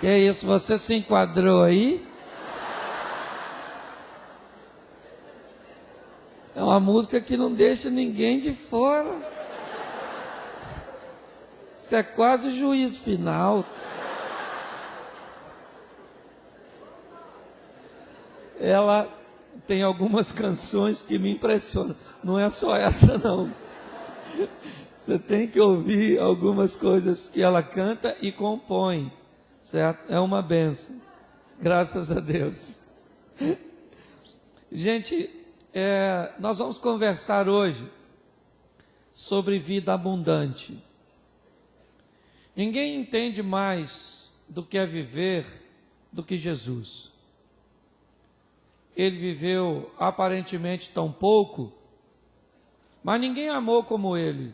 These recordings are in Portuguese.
Que é isso, você se enquadrou aí? É uma música que não deixa ninguém de fora. Isso é quase o juízo final. Ela tem algumas canções que me impressionam. Não é só essa, não. Você tem que ouvir algumas coisas que ela canta e compõe. Certo? É uma bênção. Graças a Deus. Gente, nós vamos conversar hoje sobre vida abundante. Ninguém entende mais do que é viver do que Jesus. Ele viveu aparentemente tão pouco, mas ninguém amou como ele.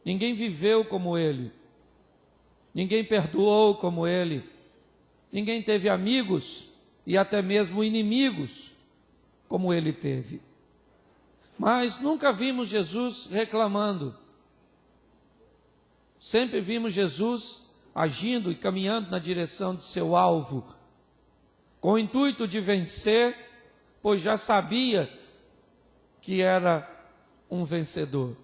Ninguém viveu como ele. Ninguém perdoou como ele. Ninguém teve amigos e até mesmo inimigos como ele teve. Mas nunca vimos Jesus reclamando. Sempre vimos Jesus agindo e caminhando na direção de seu alvo, com o intuito de vencer, pois já sabia que era um vencedor.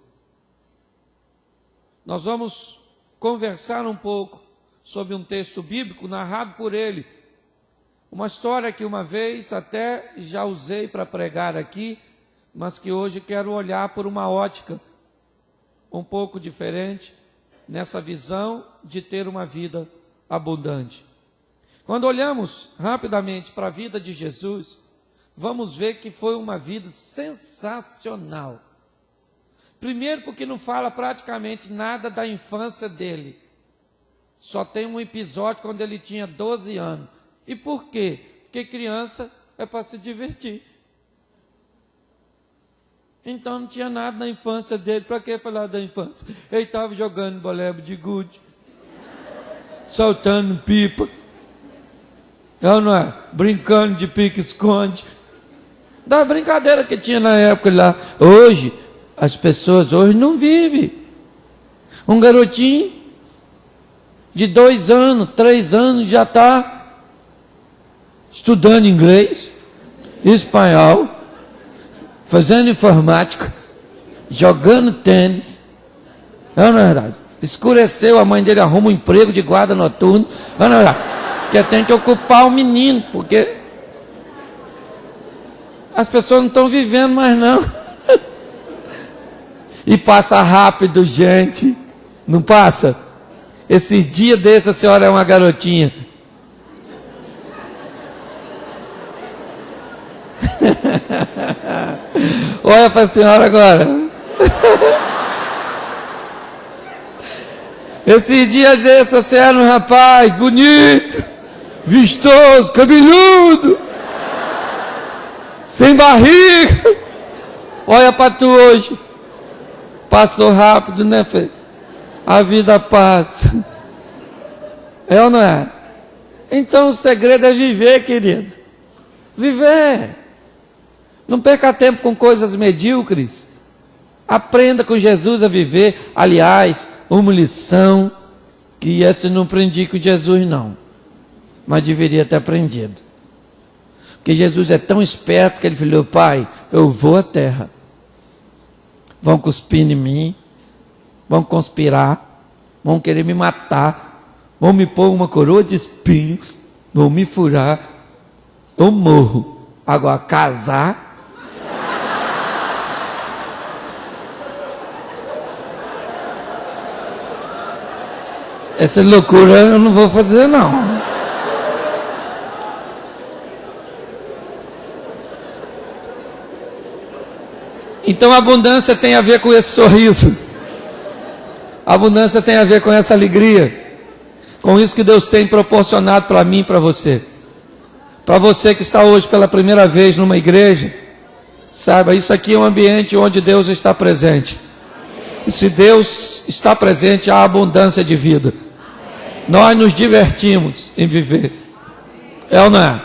Nós vamos conversar um pouco sobre um texto bíblico narrado por ele. Uma história que uma vez até já usei para pregar aqui, mas que hoje quero olhar por uma ótica um pouco diferente, nessa visão de ter uma vida abundante. Quando olhamos rapidamente para a vida de Jesus, vamos ver que foi uma vida sensacional. Primeiro porque não fala praticamente nada da infância dele. Só tem um episódio quando ele tinha 12 anos. E por quê? Porque criança é para se divertir. Então não tinha nada na infância dele. Para que falar da infância? Ele estava jogando boleba de gude, soltando pipa, não é? Brincando de pique-esconde. Da brincadeira que tinha na época lá. Hoje, as pessoas hoje não vivem. Um garotinho de 2 anos, 3 anos já está estudando inglês, espanhol, fazendo informática, jogando tênis. Não é verdade? Escureceu, a mãe dele arruma um emprego de guarda noturno. Não é verdade? Porque tem que ocupar o menino, porque as pessoas não estão vivendo mais não. E passa rápido, gente. Não passa? Esse dia desse a senhora é uma garotinha. Olha para a senhora agora. Esse dia desse você era um rapaz bonito, vistoso, cabeludo, sem barriga. Olha para tu hoje. Passou rápido, né, filho? A vida passa. É ou não é? Então o segredo é viver, querido. Viver. Não perca tempo com coisas medíocres. Aprenda com Jesus a viver. Aliás, uma lição que essa não aprendi com Jesus não, mas deveria ter aprendido. Porque Jesus é tão esperto que ele falou: pai, eu vou à terra. Vão cuspir em mim, vão conspirar, vão querer me matar, vão me pôr uma coroa de espinhos, vão me furar, eu morro. Agora, casar, essa loucura eu não vou fazer não. Então a abundância tem a ver com esse sorriso. A abundância tem a ver com essa alegria. Com isso que Deus tem proporcionado para mim e para você. Para você que está hoje pela primeira vez numa igreja, saiba, isso aqui é um ambiente onde Deus está presente. E se Deus está presente, há abundância de vida. Nós nos divertimos em viver. É ou não é?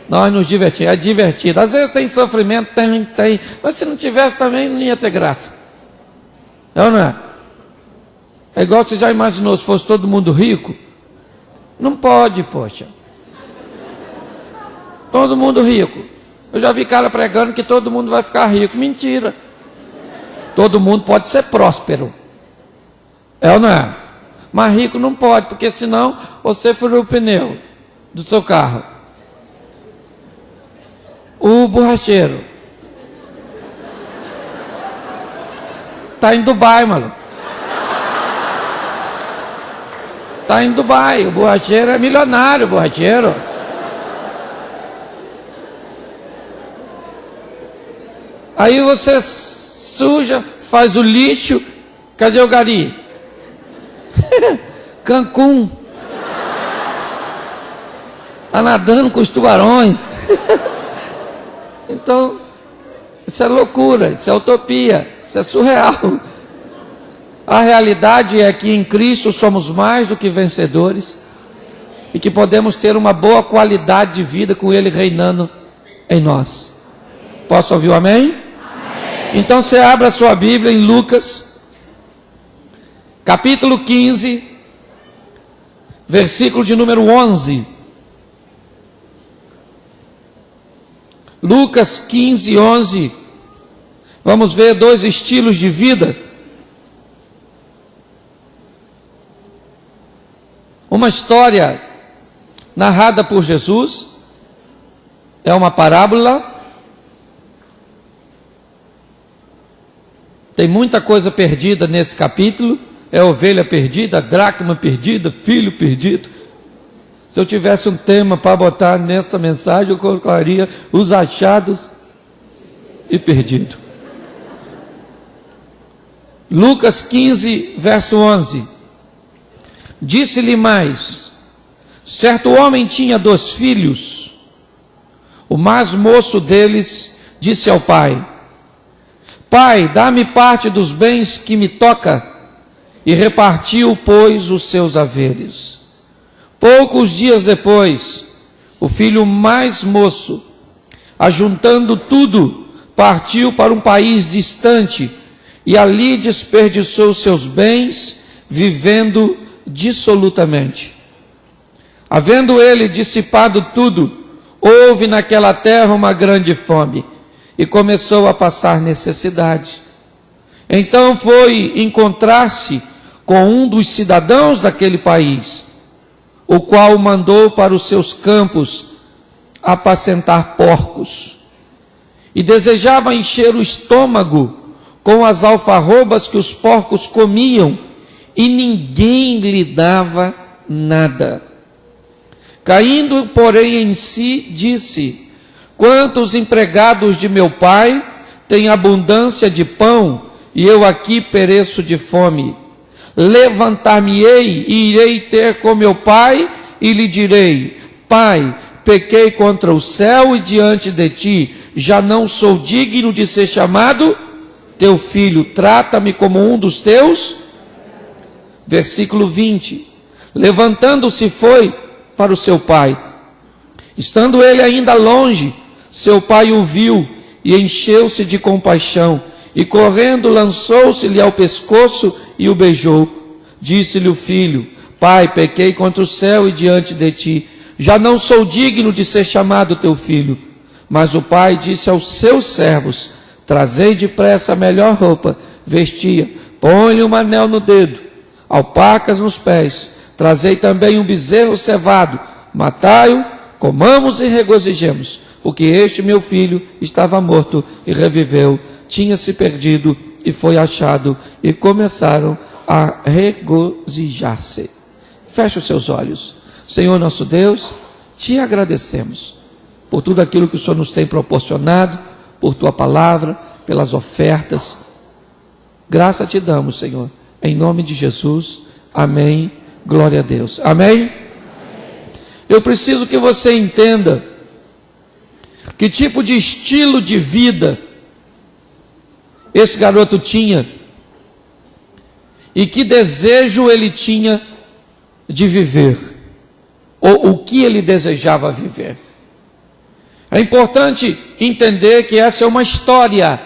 Nós nos divertimos, é divertido. Às vezes tem sofrimento, tem. Mas se não tivesse também, não ia ter graça. É ou não é? É igual você já imaginou, se fosse todo mundo rico, Não pode, poxa. Todo mundo rico. Eu já vi cara pregando que todo mundo vai ficar rico. Mentira. Todo mundo pode ser próspero. É ou não é? Mas rico não pode, porque senão você furou o pneu do seu carro. O borracheiro está em Dubai, maluco. Está em Dubai. O borracheiro é milionário, o borracheiro. Aí você suja, faz o lixo. Cadê o gari? Cancún. Está nadando com os tubarões. Então, isso é loucura, isso é utopia, isso é surreal. A realidade é que em Cristo somos mais do que vencedores e que podemos ter uma boa qualidade de vida com Ele reinando em nós. Posso ouvir o amém? Amém. Então você abre a sua Bíblia em Lucas, capítulo 15, versículo de número 11. Lucas 15, 11. Vamos ver dois estilos de vida. Uma história narrada por Jesus. É uma parábola. Tem muita coisa perdida nesse capítulo. É ovelha perdida, dracma perdida, filho perdido. Se eu tivesse um tema para botar nessa mensagem, eu colocaria os achados e perdido. Lucas 15, verso 11. Disse-lhe mais: certo homem tinha 2 filhos. O mais moço deles disse ao pai: Pai, dá-me parte dos bens que me toca. E repartiu, pois, os seus haveres. Poucos dias depois, o filho mais moço, ajuntando tudo, partiu para um país distante e ali desperdiçou seus bens, vivendo dissolutamente. Havendo ele dissipado tudo, houve naquela terra uma grande fome e começou a passar necessidade. Então foi encontrar-se com um dos cidadãos daquele país, o qual o mandou para os seus campos apacentar porcos, e desejava encher o estômago com as alfarrobas que os porcos comiam, e ninguém lhe dava nada. Caindo, porém, em si, disse: quantos empregados de meu pai têm abundância de pão, e eu aqui pereço de fome. Levantar-me-ei e irei ter com meu pai e lhe direi: Pai, pequei contra o céu e diante de ti, já não sou digno de ser chamado teu filho, trata-me como um dos teus. Versículo 20. Levantando-se foi para o seu pai. Estando ele ainda longe, seu pai o viu e encheu-se de compaixão, e correndo lançou-se-lhe ao pescoço e o beijou. Disse-lhe o filho: Pai, pequei contra o céu e diante de ti, já não sou digno de ser chamado teu filho. Mas o pai disse aos seus servos: trazei depressa a melhor roupa, vestia, põe-lhe um anel no dedo, alpacas nos pés, trazei também um bezerro cevado, matai-o, comamos e regozijemos, porque este meu filho estava morto e reviveu, tinha se perdido e foi achado, e começaram a regozijar-se. Feche os seus olhos. Senhor nosso Deus, te agradecemos por tudo aquilo que o Senhor nos tem proporcionado, por tua palavra, pelas ofertas. Graça te damos, Senhor, em nome de Jesus. Amém. Glória a Deus. Amém? Eu preciso que você entenda que tipo de estilo de vida esse garoto tinha e que desejo ele tinha de viver, ou o que ele desejava viver. É importante entender que essa é uma história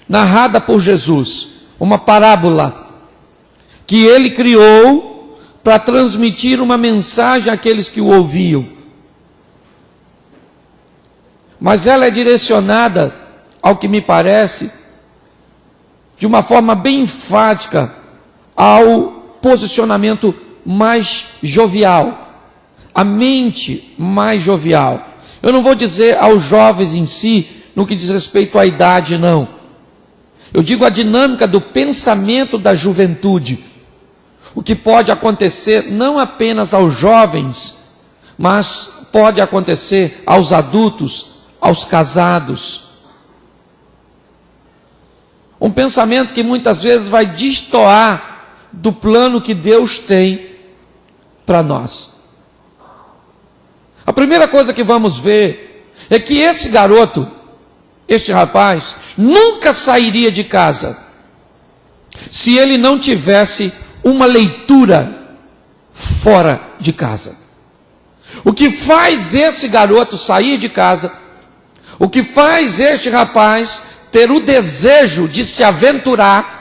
narrada por Jesus, uma parábola que ele criou para transmitir uma mensagem àqueles que o ouviam. Mas ela é direcionada, ao que me parece, de uma forma bem enfática, ao posicionamento mais jovial, a mente mais jovial. Eu não vou dizer aos jovens em si, no que diz respeito à idade, não. Eu digo a dinâmica do pensamento da juventude. O que pode acontecer não apenas aos jovens, mas pode acontecer aos adultos, aos casados. Um pensamento que muitas vezes vai destoar do plano que Deus tem para nós. A primeira coisa que vamos ver é que esse garoto, este rapaz, nunca sairia de casa se ele não tivesse uma leitura fora de casa. O que faz esse garoto sair de casa, o que faz este rapaz ter o desejo de se aventurar